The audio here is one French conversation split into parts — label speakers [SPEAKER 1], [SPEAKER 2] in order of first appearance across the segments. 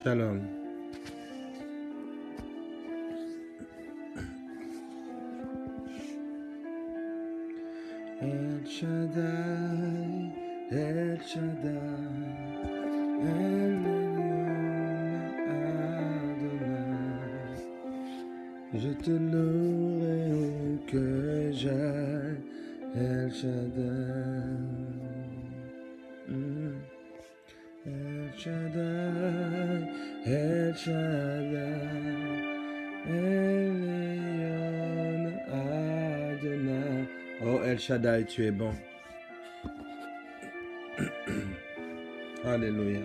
[SPEAKER 1] Shalom. El Shaddai, El Shaddai, El Elyon Adonai. Je te louerai où que j'aille, El Shaddai. El Shaddai, El Shaddai, El Elyon Adonai. Oh El Shaddai, tu es bon. Alléluia.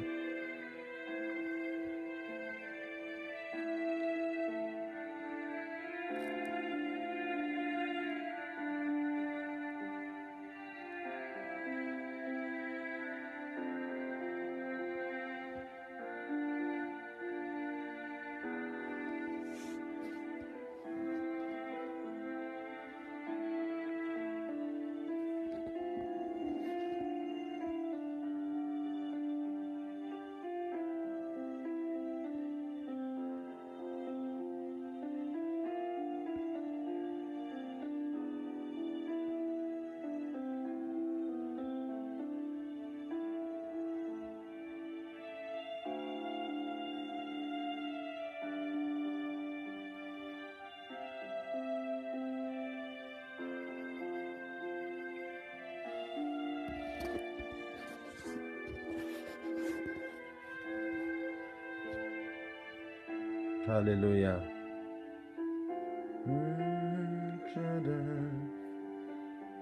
[SPEAKER 1] Alléluia. Shaddai,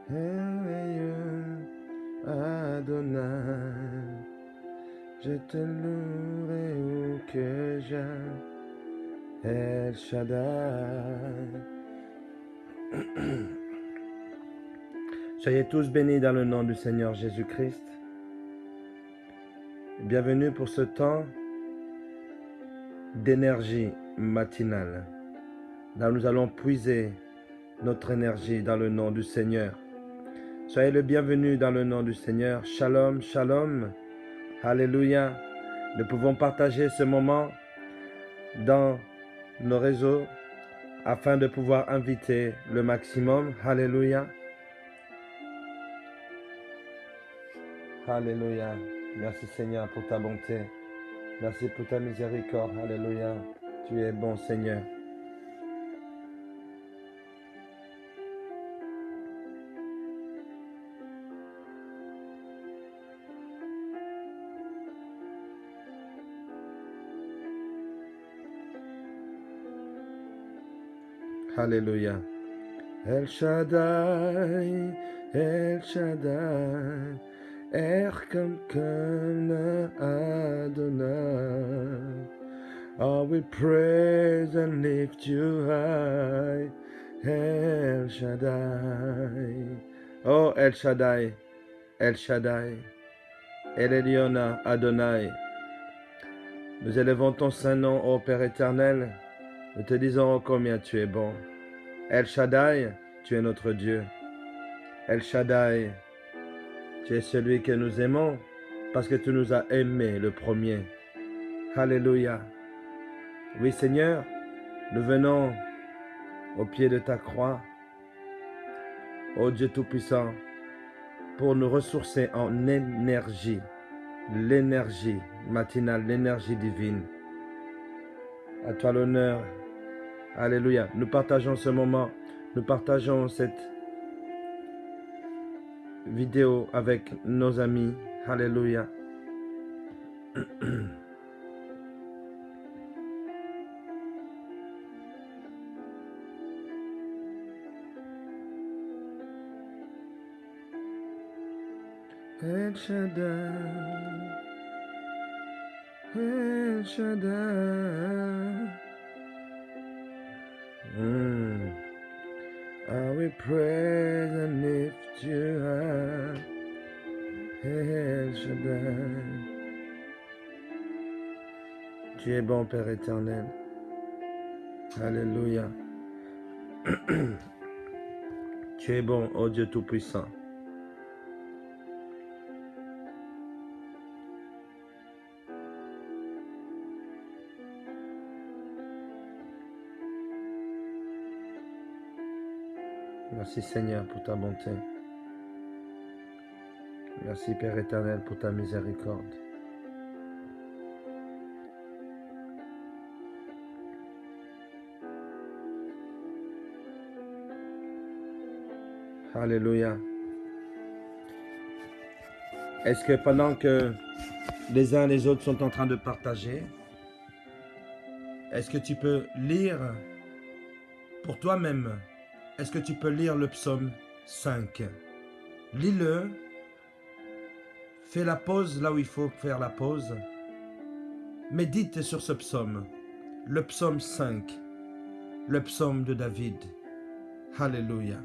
[SPEAKER 1] El Elyon Adonai. Je te louerai où que j'aille, El Shaddai. Soyez tous bénis dans le nom du Seigneur Jésus-Christ. Bienvenue pour ce temps d'énergie matinale. Là, nous allons puiser notre énergie dans le nom du Seigneur. Soyez le bienvenu dans le nom du Seigneur. Shalom, shalom. Alléluia. Nous pouvons partager ce moment dans nos réseaux afin de pouvoir inviter le maximum. Alléluia. Alléluia. Merci Seigneur pour ta bonté. Merci pour ta miséricorde. Alléluia. Tu es bon Seigneur. Alléluia. El Shaddai, El Shaddai, Erkamkana Adonai. Oh, we praise and lift you high, El Shaddai. Oh, El Shaddai, El Shaddai, El Elyon Adonai. Nous élevons ton saint nom, ô Père éternel. Nous te disons combien tu es bon. El Shaddai, tu es notre Dieu. El Shaddai, tu es celui que nous aimons parce que tu nous as aimés le premier. Alléluia. Oui Seigneur, nous venons au pied de ta croix, ô Dieu Tout-Puissant, pour nous ressourcer en énergie, l'énergie matinale, l'énergie divine. À toi l'honneur. Alléluia. Nous partageons ce moment, nous partageons cette vidéo avec nos amis. Alléluia. El Shaddai, El Shaddai. I will praise and lift you high, El Shaddai. Tu es bon, Père éternel. Alléluia. Tu es bon, ô Dieu Tout-Puissant. Merci Seigneur pour ta bonté. Merci Père éternel pour ta miséricorde. Alléluia. Est-ce que pendant que les uns et les autres sont en train de partager, est-ce que tu peux lire pour toi-même? Est-ce que tu peux lire le psaume 5? Lis-le. Fais la pause là où il faut faire la pause. Médite sur ce psaume. Le psaume 5. Le psaume de David. Alléluia.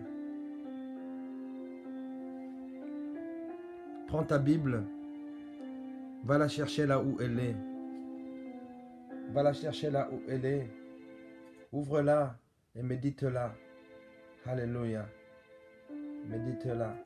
[SPEAKER 1] Prends ta Bible. Va la chercher là où elle est. Va la chercher là où elle est. Ouvre-la et médite-la. Alléluia. Médite-la.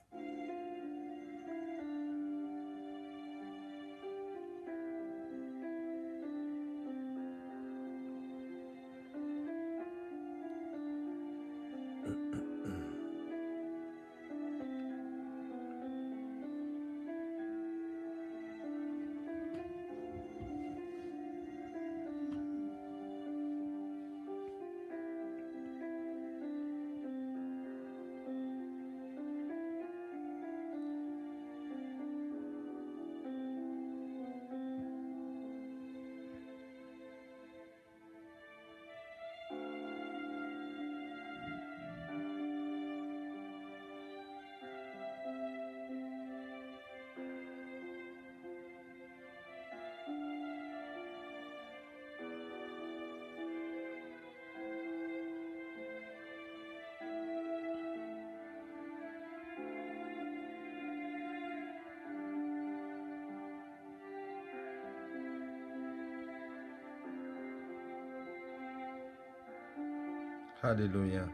[SPEAKER 1] Alléluia.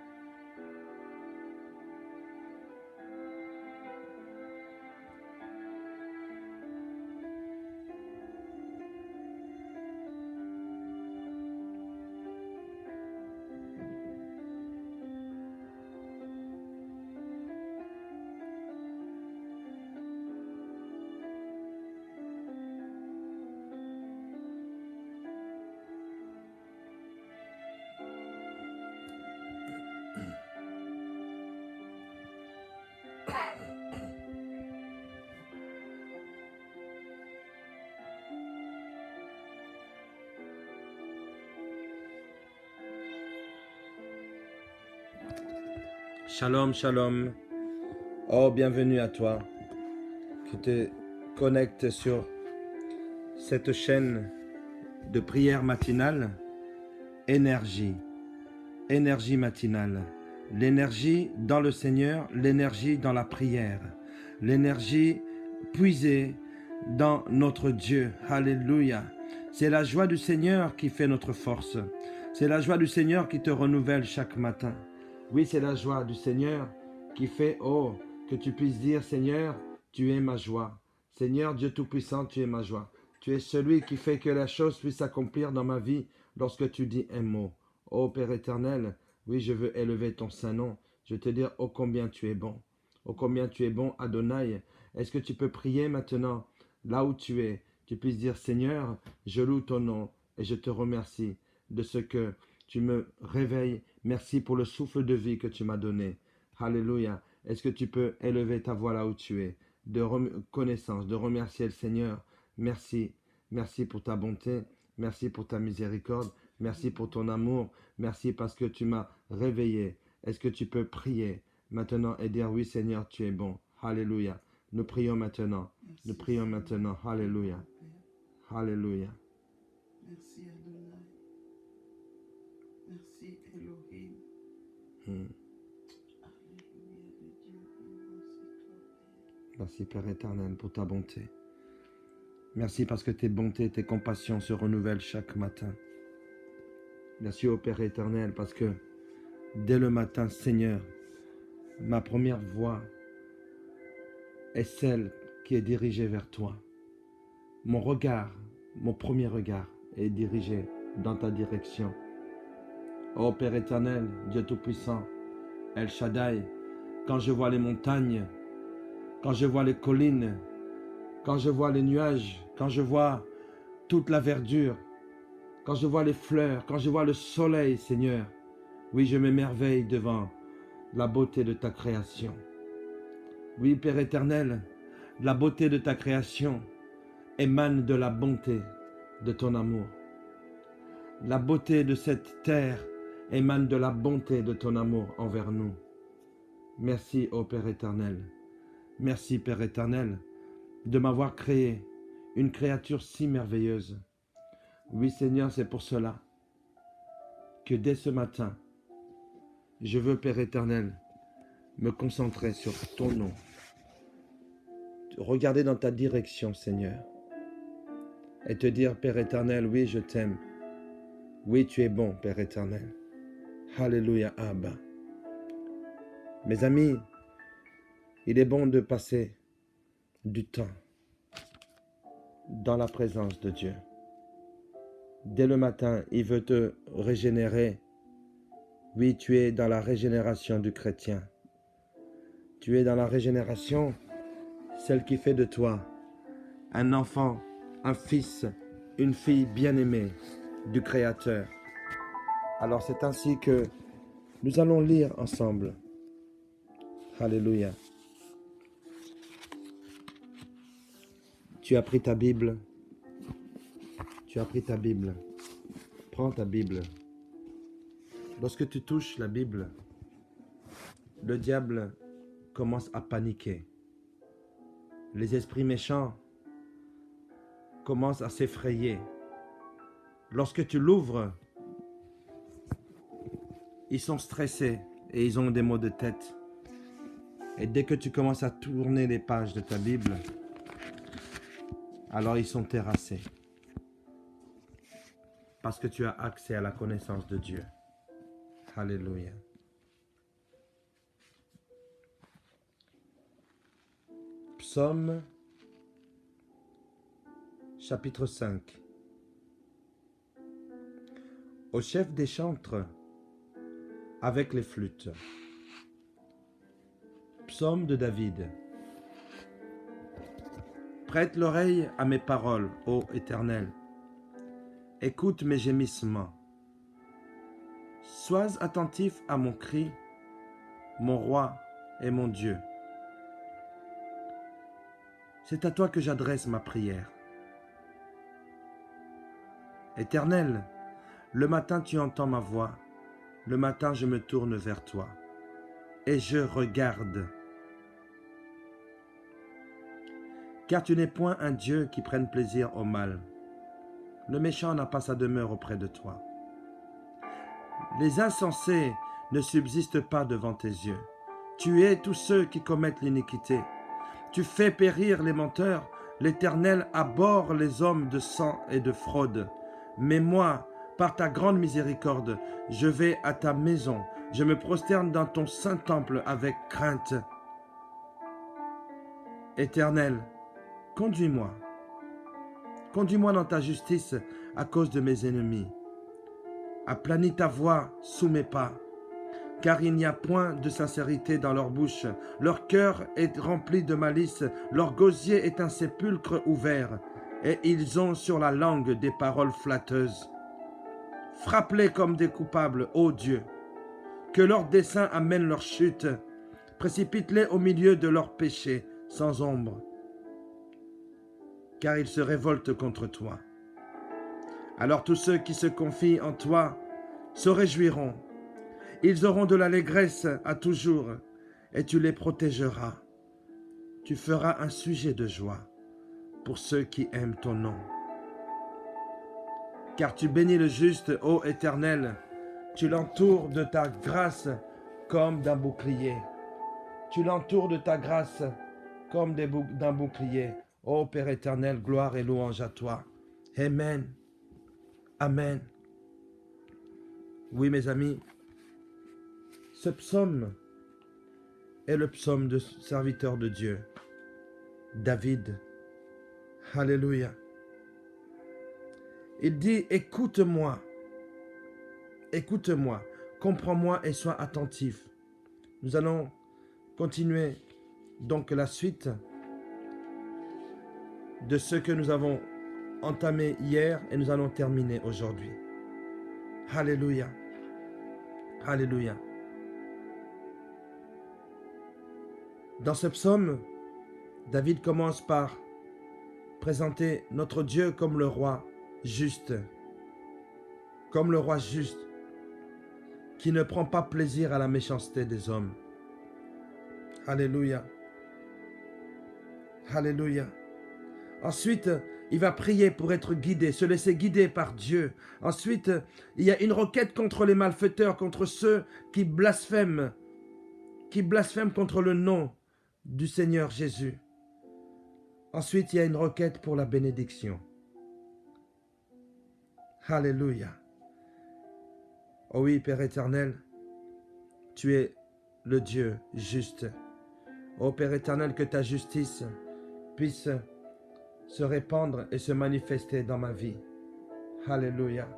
[SPEAKER 1] Shalom, shalom. Oh, bienvenue à toi qui te connectes sur cette chaîne de prière matinale. Énergie, énergie matinale. L'énergie dans le Seigneur, l'énergie dans la prière. L'énergie puisée dans notre Dieu. Alléluia. C'est la joie du Seigneur qui fait notre force. C'est la joie du Seigneur qui te renouvelle chaque matin. Oui, c'est la joie du Seigneur qui fait, oh, que tu puisses dire, Seigneur, tu es ma joie. Seigneur Dieu Tout-Puissant, tu es ma joie. Tu es celui qui fait que la chose puisse s'accomplir dans ma vie lorsque tu dis un mot. Oh Père éternel, oui, je veux élever ton saint nom. Je veux te dire, oh combien tu es bon. Oh combien tu es bon, Adonai. Est-ce que tu peux prier maintenant, là où tu es, tu puisses dire, Seigneur, je loue ton nom et je te remercie de ce que tu me réveilles. Merci pour le souffle de vie que tu m'as donné. Alléluia. Est-ce que tu peux élever ta voix là où tu es, de reconnaissance, de remercier le Seigneur. Merci. Merci pour ta bonté. Merci pour ta miséricorde. Merci pour ton amour. Merci parce que tu m'as réveillé. Est-ce que tu peux prier maintenant et dire, oui Seigneur, tu es bon. Alléluia. Nous prions maintenant. Nous prions maintenant. Alléluia. Alléluia.
[SPEAKER 2] Merci Adonai. Merci Elohim. Alléluia de Dieu vivant, c'est toi, Père.
[SPEAKER 1] Merci Père éternel pour ta bonté. Merci parce que tes bontés, tes compassions se renouvellent chaque matin. Merci au Père éternel parce que dès le matin, Seigneur, ma première voix est celle qui est dirigée vers toi. Mon regard, mon premier regard est dirigé dans ta direction. Ô Père éternel, Dieu Tout-Puissant, El Shaddai, quand je vois les montagnes, quand je vois les collines, quand je vois les nuages, quand je vois toute la verdure, quand je vois les fleurs, quand je vois le soleil, Seigneur. Oui, je m'émerveille devant la beauté de ta création. Oui, Père éternel, la beauté de ta création émane de la bonté de ton amour. La beauté de cette terre émane de la bonté de ton amour envers nous. Merci, ô Père éternel. Merci, Père éternel, de m'avoir créé une créature si merveilleuse. Oui, Seigneur, c'est pour cela que dès ce matin, je veux, Père éternel, me concentrer sur ton nom. Regarder dans ta direction, Seigneur, et te dire, Père éternel, oui, je t'aime. Oui, tu es bon, Père éternel. Alléluia, Abba. Mes amis, il est bon de passer du temps dans la présence de Dieu. Dès le matin, il veut te régénérer. Oui, tu es dans la régénération du chrétien. Tu es dans la régénération, celle qui fait de toi un enfant, un fils, une fille bien-aimée du Créateur. Alors c'est ainsi que nous allons lire ensemble. Alléluia. Tu as pris ta Bible. Tu as pris ta Bible. Prends ta Bible. Lorsque tu touches la Bible, le diable commence à paniquer. Les esprits méchants commencent à s'effrayer. Lorsque tu l'ouvres, ils sont stressés et ils ont des maux de tête. Et dès que tu commences à tourner les pages de ta Bible, alors ils sont terrassés. Parce que tu as accès à la connaissance de Dieu. Alléluia. Psaume chapitre 5. Au chef des chantres avec les flûtes. Psaume de David. Prête l'oreille à mes paroles, ô Éternel. Écoute mes gémissements. Sois attentif à mon cri, mon roi et mon Dieu. C'est à toi que j'adresse ma prière. Éternel, le matin tu entends ma voix, le matin je me tourne vers toi et je regarde. Car tu n'es point un Dieu qui prenne plaisir au mal. Le méchant n'a pas sa demeure auprès de toi. Les insensés ne subsistent pas devant tes yeux. Tu hais tous ceux qui commettent l'iniquité. Tu fais périr les menteurs. L'Éternel abhorre les hommes de sang et de fraude. Mais moi, par ta grande miséricorde, je vais à ta maison. Je me prosterne dans ton saint temple avec crainte. Éternel, conduis-moi. Conduis-moi dans ta justice à cause de mes ennemis. Aplanis ta voix sous mes pas, car il n'y a point de sincérité dans leur bouche. Leur cœur est rempli de malice, leur gosier est un sépulcre ouvert, et ils ont sur la langue des paroles flatteuses. Frappe-les comme des coupables, ô Dieu, que leur dessein amène leur chute, précipite-les au milieu de leurs péchés sans ombre, car ils se révoltent contre toi. Alors tous ceux qui se confient en toi se réjouiront. Ils auront de l'allégresse à toujours, et tu les protégeras. Tu feras un sujet de joie pour ceux qui aiment ton nom. Car tu bénis le juste, ô Éternel, tu l'entoures de ta grâce comme d'un bouclier. Tu l'entoures de ta grâce comme d'un bouclier. Ô Père éternel, gloire et louange à toi. Amen. Amen. Oui, mes amis, ce psaume est le psaume de serviteur de Dieu, David. Alléluia. Il dit, écoute-moi, écoute-moi, comprends-moi et sois attentif. Nous allons continuer donc la suite de ce que nous avons entamé hier et nous allons terminer aujourd'hui. Alléluia. Alléluia. Dans ce psaume, David commence par présenter notre Dieu comme le roi juste, comme le roi juste, qui ne prend pas plaisir à la méchanceté des hommes. Alléluia. Alléluia. Ensuite, il va prier pour être guidé, se laisser guider par Dieu. Ensuite, il y a une requête contre les malfaiteurs, contre ceux qui blasphèment contre le nom du Seigneur Jésus. Ensuite, il y a une requête pour la bénédiction. Alléluia. Oh oui, Père éternel, tu es le Dieu juste. Oh Père éternel, que ta justice puisse se répandre et se manifester dans ma vie. Alléluia.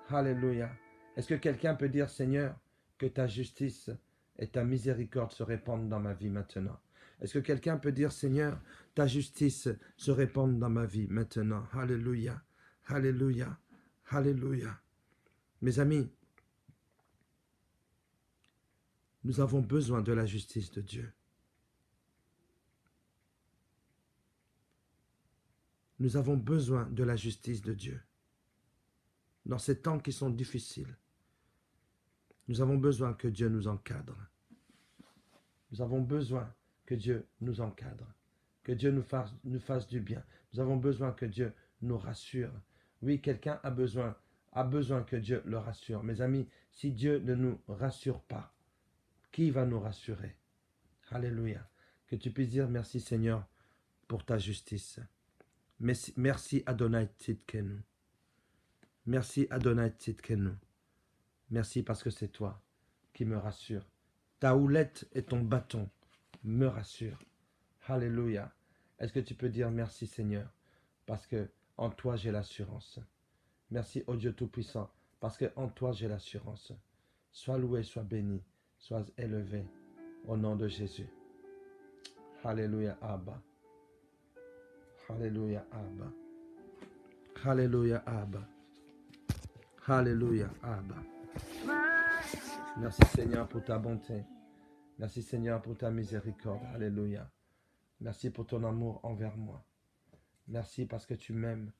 [SPEAKER 1] Alléluia. Est-ce que quelqu'un peut dire, Seigneur, que ta justice et ta miséricorde se répandent dans ma vie maintenant? Est-ce que quelqu'un peut dire, Seigneur, ta justice se répande dans ma vie maintenant? Alléluia. Alléluia. Alléluia. Mes amis, nous avons besoin de la justice de Dieu. Nous avons besoin de la justice de Dieu. Dans ces temps qui sont difficiles, nous avons besoin que Dieu nous encadre. Nous avons besoin que Dieu nous encadre, que Dieu nous fasse du bien. Nous avons besoin que Dieu nous rassure. Oui, quelqu'un a besoin que Dieu le rassure. Mes amis, si Dieu ne nous rassure pas, qui va nous rassurer? Alléluia. Que tu puisses dire merci Seigneur pour ta justice. Merci Adonai Tzidkenu. Merci Adonai Tzidkenu. Merci parce que c'est toi qui me rassure. Ta houlette et ton bâton me rassurent. Alléluia. Est-ce que tu peux dire merci Seigneur parce que en toi j'ai l'assurance. Merci au Dieu Tout-Puissant parce que en toi j'ai l'assurance. Sois loué, sois béni, sois élevé au nom de Jésus. Alléluia Abba. Alléluia Abba. Alléluia Abba. Alléluia Abba. Merci Seigneur pour ta bonté. Merci Seigneur pour ta miséricorde. Alléluia. Merci pour ton amour envers moi. Merci parce que tu m'aimes.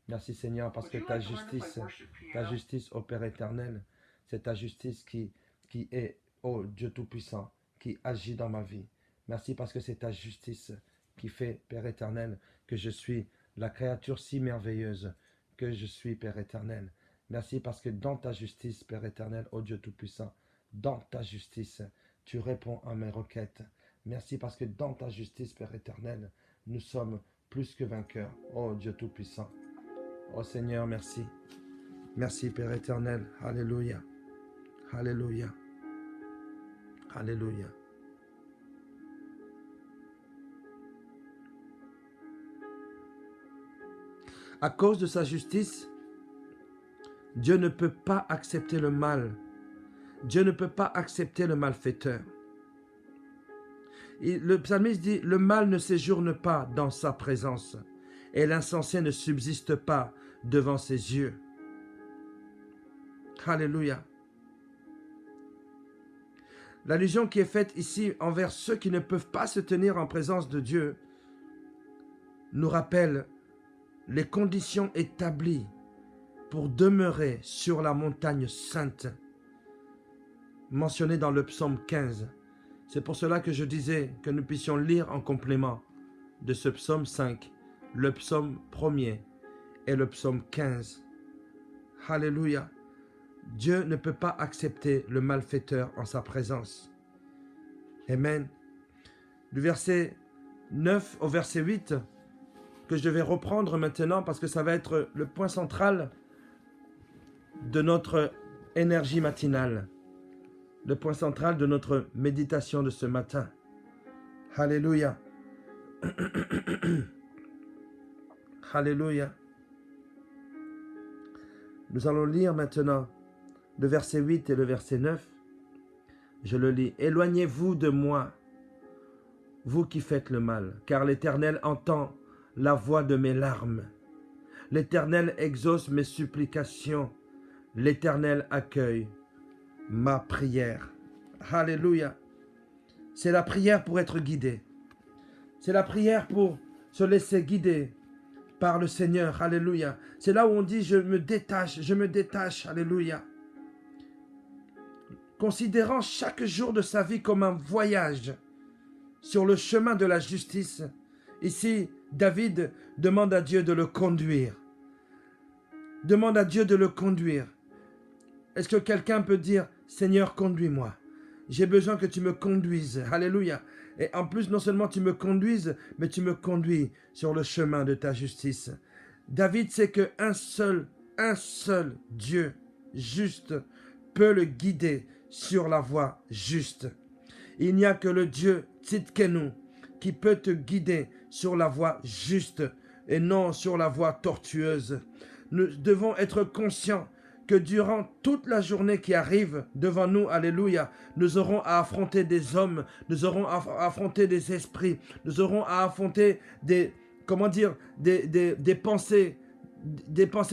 [SPEAKER 1] Merci Seigneur parce que ta justice au Père éternel, c'est ta justice qui est, oh Dieu Tout-Puissant, qui agit dans ma vie. Merci parce que c'est ta justice qui fait, Père éternel, que je suis la créature si merveilleuse que je suis, Père éternel. Merci parce que dans ta justice, Père éternel, ô Dieu Tout-Puissant, dans ta justice, tu réponds à mes requêtes. Merci parce que dans ta justice, Père éternel, nous sommes plus que vainqueurs, ô Dieu Tout-Puissant. Ô Seigneur, merci. Merci, Père éternel. Alléluia. Alléluia. Alléluia. À cause de sa justice, Dieu ne peut pas accepter le mal. Dieu ne peut pas accepter le malfaiteur. Le psalmiste dit, le mal ne séjourne pas dans sa présence et l'insensé ne subsiste pas devant ses yeux. Alléluia. L'allusion qui est faite ici envers ceux qui ne peuvent pas se tenir en présence de Dieu nous rappelle les conditions établies pour demeurer sur la montagne sainte, mentionnée dans le psaume 15. C'est pour cela que je disais que nous puissions lire en complément de ce psaume 5, le psaume 1er et le psaume 15. Alléluia. Dieu ne peut pas accepter le malfaiteur en sa présence. Amen. Du verset 9 au verset 8, que je vais reprendre maintenant parce que ça va être le point central de notre énergie matinale, le point central de notre méditation de ce matin. Alléluia. Alléluia. Nous allons lire maintenant le verset 8 et le verset 9. Je le lis. Éloignez-vous de moi, vous qui faites le mal, car l'Éternel entend la voix de mes larmes. L'Éternel exauce mes supplications. L'Éternel accueille ma prière. Alléluia. C'est la prière pour être guidé. C'est la prière pour se laisser guider par le Seigneur. Alléluia. C'est là où on dit je me détache. Alléluia. Considérant chaque jour de sa vie comme un voyage sur le chemin de la justice. Ici, David demande à Dieu de le conduire. Demande à Dieu de le conduire. Est-ce que quelqu'un peut dire, Seigneur, conduis-moi. J'ai besoin que tu me conduises. Alléluia. Et en plus, non seulement tu me conduises, mais tu me conduis sur le chemin de ta justice. David sait qu'un seul Dieu juste peut le guider sur la voie juste. Il n'y a que le Dieu Tzidkenu qui peut te guider sur la voie juste et non sur la voie tortueuse. Nous devons être conscients que durant toute la journée qui arrive devant nous, alléluia, nous aurons à affronter des hommes, nous aurons à affronter des esprits, nous aurons à affronter des pensées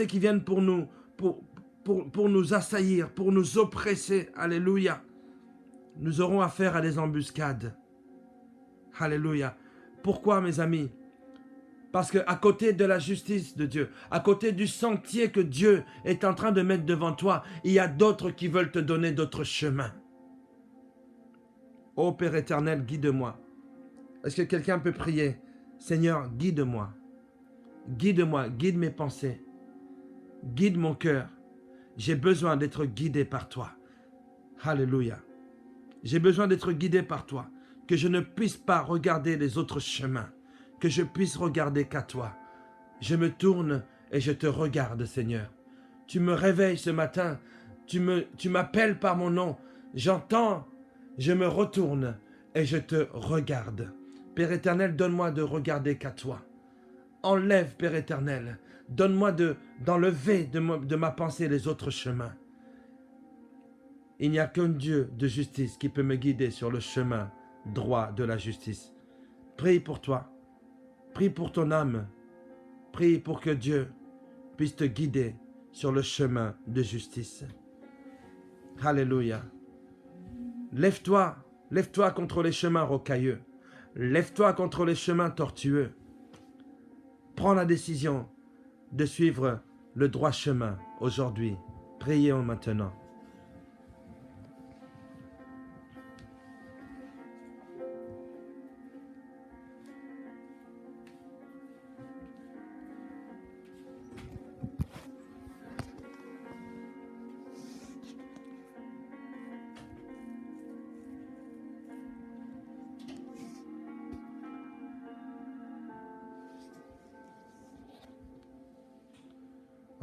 [SPEAKER 1] qui viennent pour nous, pour nous assaillir, pour nous oppresser, alléluia. Nous aurons affaire à des embuscades, alléluia. Pourquoi, mes amis? Parce qu'à côté de la justice de Dieu, à côté du sentier que Dieu est en train de mettre devant toi, il y a d'autres qui veulent te donner d'autres chemins. Ô Père éternel, guide-moi. Est-ce que quelqu'un peut prier? Seigneur, guide-moi. Guide-moi, guide mes pensées. Guide mon cœur. J'ai besoin d'être guidé par toi. Alléluia. J'ai besoin d'être guidé par toi. Que je ne puisse pas regarder les autres chemins. Que je puisse regarder qu'à toi. Je me tourne et je te regarde, Seigneur. Tu me réveilles ce matin. Tu m'appelles par mon nom. J'entends, je me retourne et je te regarde. Père éternel, donne-moi de regarder qu'à toi. Enlève, Père éternel. Donne-moi d'enlever de ma pensée les autres chemins. Il n'y a qu'un Dieu de justice qui peut me guider sur le chemin droit de la justice. Prie pour toi. Prie pour ton âme. Prie pour que Dieu puisse te guider sur le chemin de justice. Alléluia. Lève-toi. Lève-toi contre les chemins rocailleux. Lève-toi contre les chemins tortueux. Prends la décision de suivre le droit chemin aujourd'hui. Prions maintenant.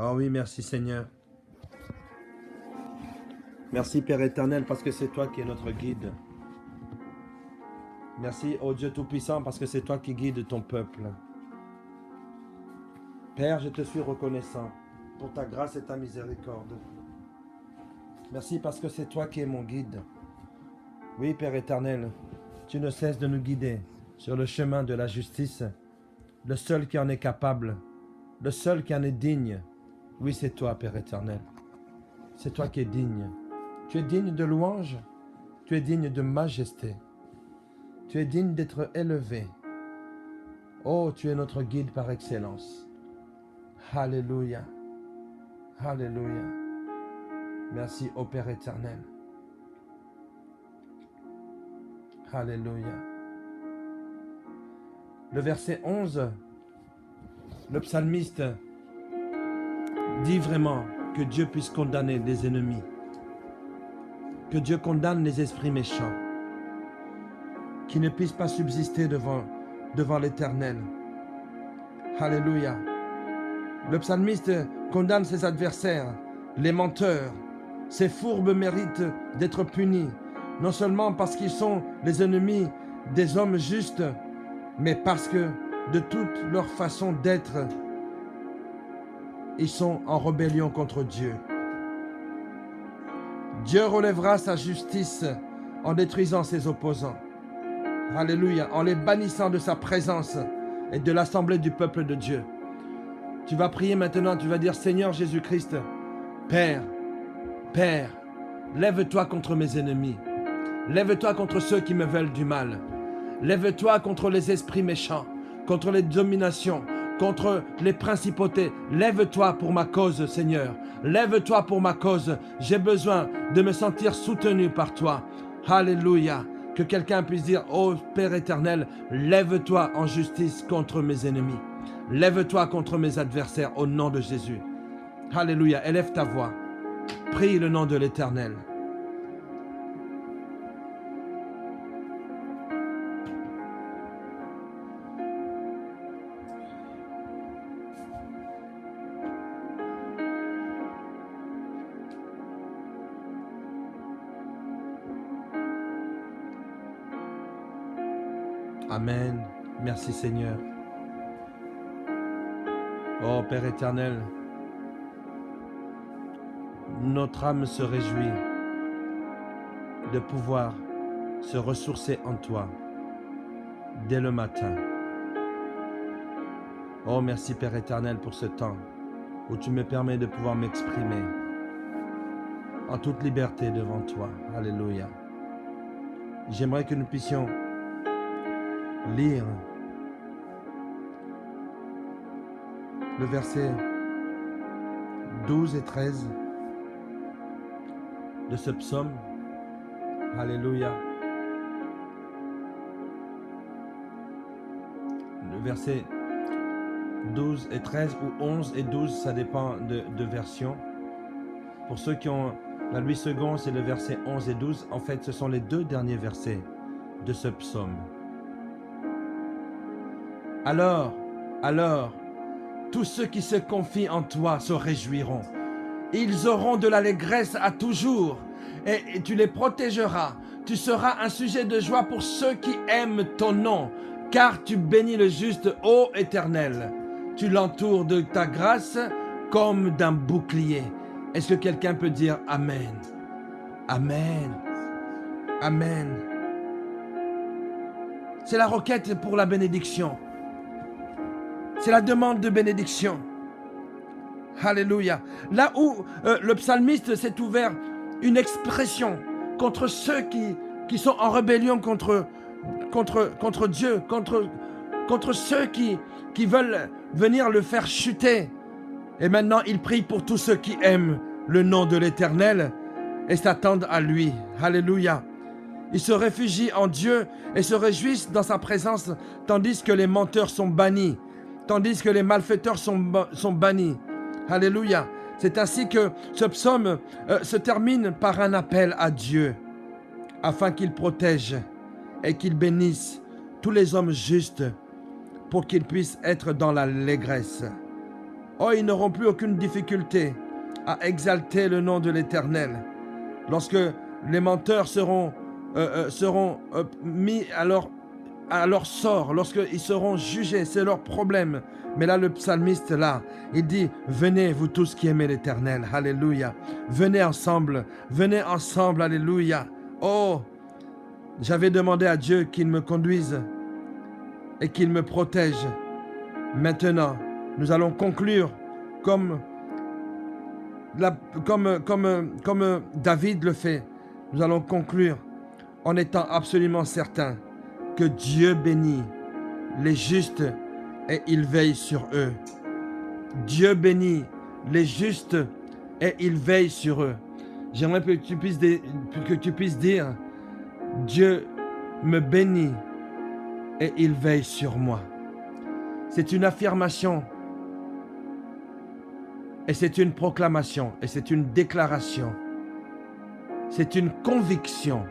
[SPEAKER 1] Oh oui, merci Seigneur. Merci Père éternel parce que c'est toi qui es notre guide. Merci ô Dieu Tout-Puissant parce que c'est toi qui guides ton peuple. Père, je te suis reconnaissant pour ta grâce et ta miséricorde. Merci parce que c'est toi qui es mon guide. Oui Père éternel, tu ne cesses de nous guider sur le chemin de la justice. Le seul qui en est capable, le seul qui en est digne. Oui, c'est toi, Père éternel. C'est toi qui es digne. Tu es digne de louange. Tu es digne de majesté. Tu es digne d'être élevé. Oh, tu es notre guide par excellence. Alléluia. Alléluia. Merci, ô Père éternel. Alléluia. Le verset 11, le psalmiste dit vraiment que Dieu puisse condamner les ennemis, que Dieu condamne les esprits méchants, qui ne puissent pas subsister devant l'Éternel. Alléluia. Le psalmiste condamne ses adversaires, les menteurs. Ces fourbes méritent d'être punis, non seulement parce qu'ils sont les ennemis des hommes justes, mais parce que de toute leur façon d'être, ils sont en rébellion contre Dieu. Dieu relèvera sa justice en détruisant ses opposants. Alléluia. En les bannissant de sa présence et de l'assemblée du peuple de Dieu. Tu vas prier maintenant, tu vas dire, Seigneur Jésus-Christ, Père, Père, lève-toi contre mes ennemis. Lève-toi contre ceux qui me veulent du mal. Lève-toi contre les esprits méchants, contre les dominations, contre les principautés. Lève-toi pour ma cause, Seigneur. Lève-toi pour ma cause. J'ai besoin de me sentir soutenu par toi. Alléluia. Que quelqu'un puisse dire, ô Père éternel, lève-toi en justice contre mes ennemis. Lève-toi contre mes adversaires au nom de Jésus. Alléluia. Élève ta voix. Prie le nom de l'Éternel. Amen. Merci Seigneur. Oh Père éternel, notre âme se réjouit de pouvoir se ressourcer en toi dès le matin. Oh merci Père éternel pour ce temps où tu me permets de pouvoir m'exprimer en toute liberté devant toi. Alléluia. J'aimerais que nous puissions lire le verset 12 et 13 de ce psaume. Alléluia. Le verset 12 et 13 ou 11 et 12, ça dépend de version. Pour ceux qui ont la Louis II, c'est le verset 11 et 12. En fait, ce sont les deux derniers versets de ce psaume. Alors, tous ceux qui se confient en toi se réjouiront. Ils auront de l'allégresse à toujours et tu les protégeras. Tu seras un sujet de joie pour ceux qui aiment ton nom, car tu bénis le juste, ô Éternel. Tu l'entoures de ta grâce comme d'un bouclier. Est-ce que quelqu'un peut dire Amen? Amen. Amen. C'est la requête pour la bénédiction. C'est la demande de bénédiction. Alléluia. Là où le psalmiste s'est ouvert une expression contre ceux qui sont en rébellion contre Dieu, contre ceux qui veulent venir le faire chuter. Et maintenant, il prie pour tous ceux qui aiment le nom de l'Éternel et s'attendent à lui. Alléluia. Ils se réfugient en Dieu et se réjouissent dans sa présence, tandis que les menteurs sont bannis. Tandis que les malfaiteurs sont bannis. Alléluia. C'est ainsi que ce psaume se termine par un appel à Dieu, afin qu'il protège et qu'il bénisse tous les hommes justes, pour qu'ils puissent être dans l'allégresse. Oh, ils n'auront plus aucune difficulté à exalter le nom de l'Éternel. Lorsque les menteurs seront mis à leur sort, lorsqu'ils seront jugés, c'est leur problème. Mais là, le psalmiste, là, il dit, venez, vous tous qui aimez l'Éternel, alléluia. Venez ensemble, alléluia. Oh, j'avais demandé à Dieu qu'il me conduise et qu'il me protège. Maintenant, nous allons conclure comme David le fait. Nous allons conclure en étant absolument certains que Dieu bénit les justes et il veille sur eux. Dieu bénit les justes et il veille sur eux. J'aimerais que tu puisses dire, Dieu me bénit et il veille sur moi. C'est une affirmation et c'est une proclamation et c'est une déclaration. C'est une conviction.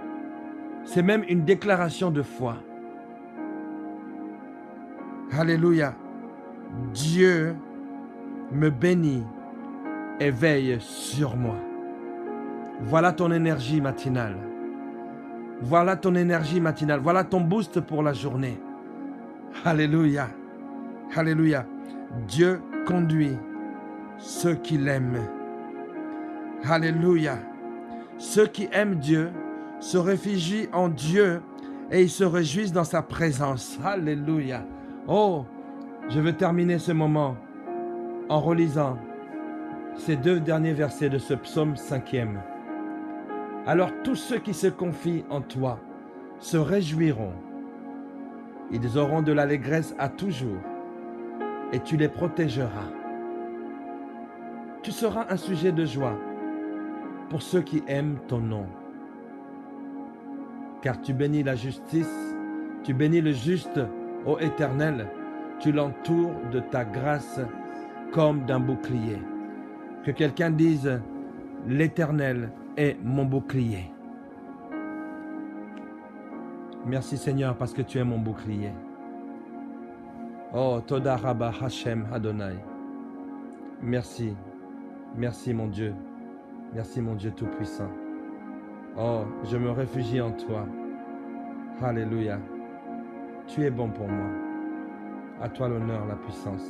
[SPEAKER 1] C'est même une déclaration de foi. Alléluia. Dieu me bénit et veille sur moi. Voilà ton énergie matinale. Voilà ton énergie matinale. Voilà ton boost pour la journée. Alléluia. Alléluia. Dieu conduit ceux qui l'aiment. Alléluia. Ceux qui aiment Dieu se réfugient en Dieu et ils se réjouissent dans sa présence. Alléluia. Oh, je veux terminer ce moment en relisant ces 2 derniers versets de ce psaume 5e. Alors tous ceux qui se confient en toi se réjouiront. Ils auront de l'allégresse à toujours et tu les protégeras. Tu seras un sujet de joie pour ceux qui aiment ton nom. Car tu bénis la justice, tu bénis le juste, ô Éternel, tu l'entoures de ta grâce comme d'un bouclier. Que quelqu'un dise, l'Éternel est mon bouclier. Merci Seigneur parce que tu es mon bouclier. Oh, Toda Rabba Hashem Adonai. Merci, merci mon Dieu. Merci mon Dieu Tout-Puissant. Oh, je me réfugie en toi. Alléluia. Tu es bon pour moi. À toi l'honneur, la puissance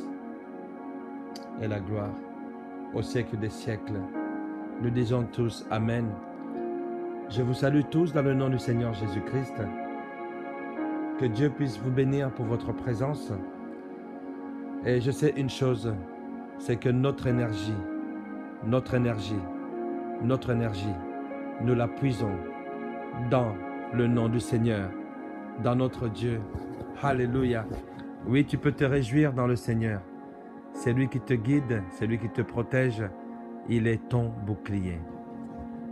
[SPEAKER 1] et la gloire au siècle des siècles. Nous disons tous Amen. Je vous salue tous dans le nom du Seigneur Jésus-Christ. Que Dieu puisse vous bénir pour votre présence. Et je sais une chose, c'est que notre énergie, nous la puisons dans le nom du Seigneur, dans notre Dieu. Alléluia. Oui, tu peux te réjouir dans le Seigneur. C'est lui qui te guide, c'est lui qui te protège. Il est ton bouclier.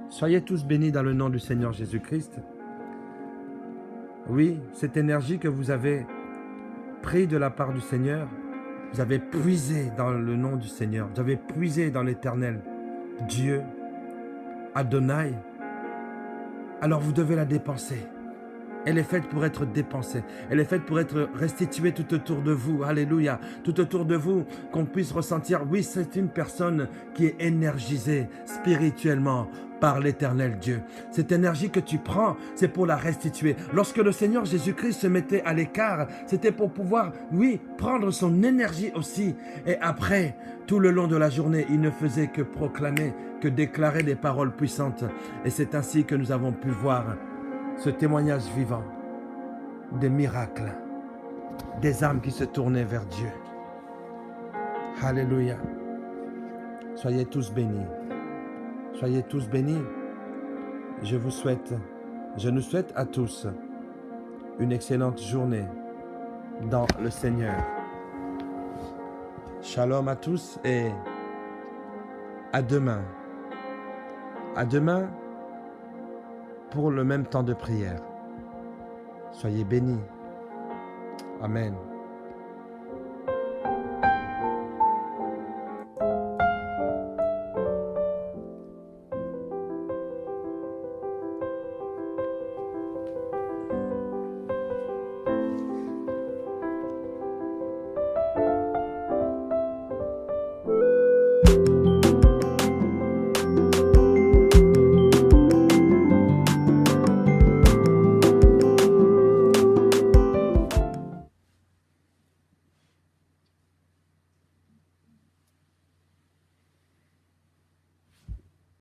[SPEAKER 1] Soyez tous bénis dans le nom du Seigneur Jésus-Christ. Oui, cette énergie que vous avez prise de la part du Seigneur, vous avez puisé dans le nom du Seigneur, vous avez puisé dans l'Éternel, Dieu, Adonai, alors vous devez la dépenser. Elle est faite pour être dépensée. Elle est faite pour être restituée tout autour de vous. Alléluia. Tout autour de vous, qu'on puisse ressentir, oui, c'est une personne qui est énergisée spirituellement par l'Éternel Dieu. Cette énergie que tu prends, c'est pour la restituer. Lorsque le Seigneur Jésus-Christ se mettait à l'écart, c'était pour pouvoir, oui, prendre son énergie aussi. Et après, tout le long de la journée, il ne faisait que proclamer, que déclarer des paroles puissantes. Et c'est ainsi que nous avons pu voir ce témoignage vivant des miracles, des âmes qui se tournaient vers Dieu. Alléluia. Soyez tous bénis. Soyez tous bénis. Je nous souhaite à tous une excellente journée dans le Seigneur. Shalom à tous et à demain. À demain pour le même temps de prière. Soyez bénis. Amen.